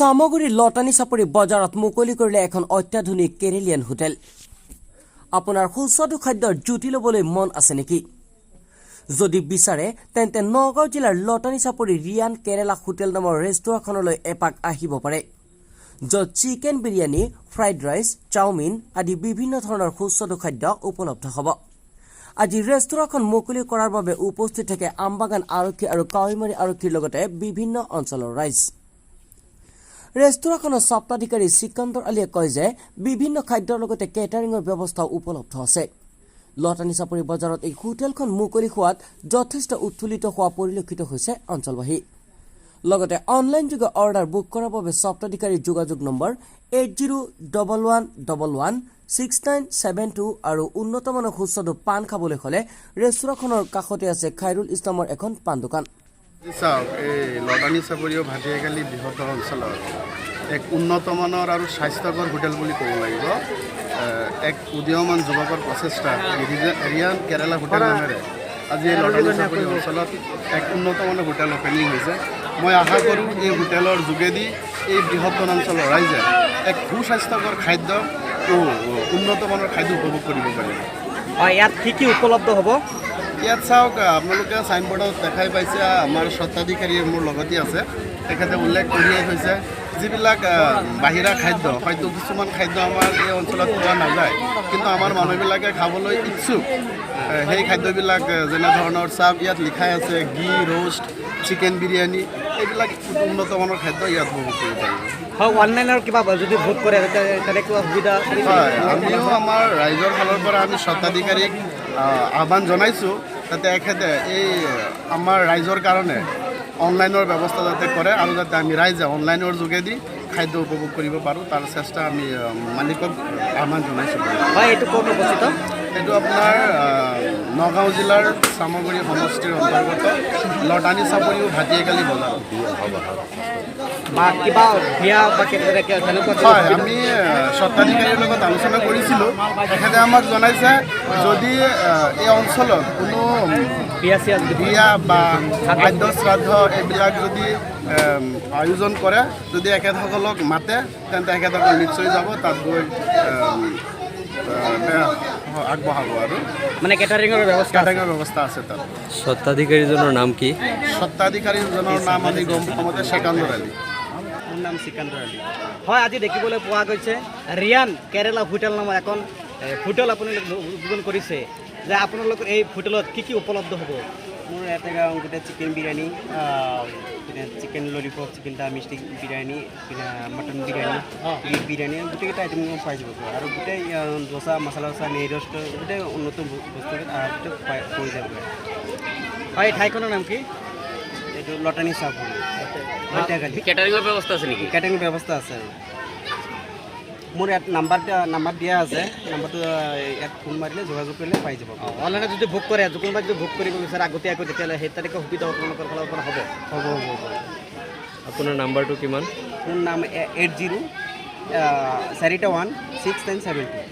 চামগুৰি লটানি চাপৰি বজাৰত মুকলি কৰিলে এখন অত্যাধুনিক কেৰেলিয়ান হোটেল। আপোনাৰ সুস্বাদু খাদ্যৰ জুতি ল'বলৈ মন আছে নেকি? যদি বিচাৰে তেন্তে নগাঁও জিলাৰ লটানি চাপৰি ৰিয়ান কেৰেলা হোটেল নামৰ ৰেষ্টুৰাখনলৈ এপাক আহিব পাৰে, য'ত chicken biryani, fried rice, chow mein আদি বিভিন্ন ধৰণৰ সুস্বাদু খাদ্য উপলব্ধ হ'ব। আজি ৰেষ্টুৰাখন মুকলি কৰাৰ বাবে উপস্থিত থাকে আমবাগান আৰক্ষী আৰু কাৱৈমাৰী আৰক্ষীৰ লগতে বিভিন্ন অঞ্চলৰ ৰাইজ। ৰেষ্টুৰাখনৰ স্বত্বাধিকাৰী সিকান্দৰ আলীয়ে কয় যে বিভিন্ন খাদ্যৰ লগতে কেটাৰিঙৰ ব্যৱস্থাও উপলব্ধ আছে। লটানি চাপৰি বজাৰত এই হোটেলখন মুকলি হোৱাত যথেষ্ট উৎফুল্লিত হোৱা পৰিলক্ষিত হৈছে অঞ্চলবাসী। লগতে অনলাইনযোগে অৰ্ডাৰ বুক কৰাৰ বাবে স্বত্বাধিকাৰীৰ যোগাযোগ নম্বৰ 8011116972 আৰু উন্নতমানৰ সুস্বাদু পাণ খাবলৈ হ'লে ৰেষ্টুৰাখনৰ কাষতে আছে খাইৰুল ইছলামৰ এখন পাণ দোকান। চাওক, এই লটানি চাপৰি ভাটিয়াখালী বৃহত্তৰ অঞ্চলৰ এক উন্নতমানৰ আৰু স্বাস্থ্যকৰ হোটেল বুলি ক'ব লাগিব। এক উদীয়মান যুৱকৰ প্ৰচেষ্টা ৰিয়ান কেৰেলা হোটেল নামেৰে আজি এই লটানি চাপৰি অঞ্চলত এক উন্নতমানৰ হোটেল অপেনিং হৈছে। মই আশা কৰোঁ এই হোটেলৰ যোগেদি এই বৃহত্তৰ অঞ্চলৰ ৰাইজে এক সুস্বাস্থ্যকৰ খাদ্য উন্নতমানৰ খাদ্য উপভোগ কৰিব পাৰিব। ইয়াত কি উপলব্ধ হ'ব? ইয়াত চাওক, আপোনালোকে চাইনবোৰ্ডত দেখাই পাইছে, আমাৰ স্বত্বাধিকাৰী মোৰ লগতে আছে, তেখেতে উল্লেখ কৰিয়ে থৈছে যিবিলাক বাহিৰা খাদ্য, হয়তো কিছুমান খাদ্য আমাৰ এই অঞ্চলত পোৱা নাযায়, কিন্তু আমাৰ মানুহবিলাকে খাবলৈ ইচ্ছুক। সেই খাদ্যবিলাক যেনে ধৰণৰ চাপ ইয়াত লিখাই আছে, ঘি ৰোষ্ট, চিকেন বিৰিয়ানী, এইবিলাক উন্নতমানৰ খাদ্য ইয়াত উপভোগ কৰিব পাৰিব। অনলাইনৰ কিবা যদি ভোট কৰে তেনেকুৱা সুবিধা হয়, আমিও আমাৰ ৰাইজৰ ফালৰ পৰা আমি স্বত্বাধিকাৰীক আহ্বান জনাইছোঁ যাতে এখেতে এই আমাৰ ৰাইজৰ কাৰণে অনলাইনৰ ব্যৱস্থা যাতে কৰে আৰু যাতে আমি ৰাইজে অনলাইনৰ যোগেদি খাদ্য উপভোগ কৰিব পাৰোঁ, তাৰ চেষ্টা আমি মালিকক আহ্বান জনাইছোঁ। হয়, এইটো ক'ত অৱস্থিত? এইটো আপোনাৰ নগাঁও জিলাৰ চামগুৰি সমষ্টিৰ অন্তৰ্গত লটানি চাপৰি ভাটিয়াখালী বজাৰত। বা কিবা বিয়া বা তেনেকুৱা? হয়, আমি স্বত্বাধিকাৰীৰ লগত আলোচনা কৰিছিলোঁ। তেখেতে আমাক জনাইছে যদি এই অঞ্চলত কোনো বিয়া বা খাদ্য শ্ৰাদ্ধ এইবিলাক যদি আয়োজন কৰে, যদি এখেতসকলক মাতে তেন্তে এখেতসকল নিশ্চয় যাব, তাত গৈ আগবঢ়াব আৰু মানে কেটাৰিঙৰ ব্যৱস্থা আছে তাত। স্বত্বাধিকাৰীজনৰ নাম কি? স্বত্বাধিকাৰীজনৰ নাম আমি গম পাওঁতে সিকান্দৰ আলী। মোৰ নাম সিকান্দৰ আলী। হয়, আজি দেখিবলৈ পোৱা গৈছে ৰিয়ান কেৰেলা হোটেল নামৰ এখন হোটেল আপুনি উদ্বোধন কৰিছে, যে আপোনালোকৰ এই হোটেলত কি উপলব্ধ হ'ব? মোৰ ইয়াতে গোটেই chicken biryani, chicken lollipop, chicken মিষ্টি বিৰিয়ানী, মটন বিৰিয়ানী, বিফ বিৰিয়ানী, গোটেইকেইটা আইটেম পাই যাব আৰু গোটেই দোচা, মছলা চচা, নেই ৰষ্ট, গোটেই উন্নত বস্তু পোৱা যাব। হয়, এই ঠাইখনৰ নাম কি? এইটো লটানি চাপৰি ভাটিয়াখালী। কেটাৰিঙৰ ব্যৱস্থা আছে নেকি? কেটাৰিং ব্যৱস্থা আছে। মোৰ ইয়াত নাম্বাৰ দিয়া আছে, নাম্বাৰটো ইয়াত ফোন মাৰিলে যোগাযোগ কৰিলে পাই যাব। অনলাইনত যদি বুক কৰে, কোনোবাই যদি বুক কৰিব বিচাৰে আগতীয়াকৈ, তেতিয়াহ'লে সেই তাৰিখে সুবিধা আপোনালোকৰ ফালৰ পৰা হ'ব? হ'ব। আপোনাৰ নাম্বাৰটো কিমান? মোৰ নাম 80416972।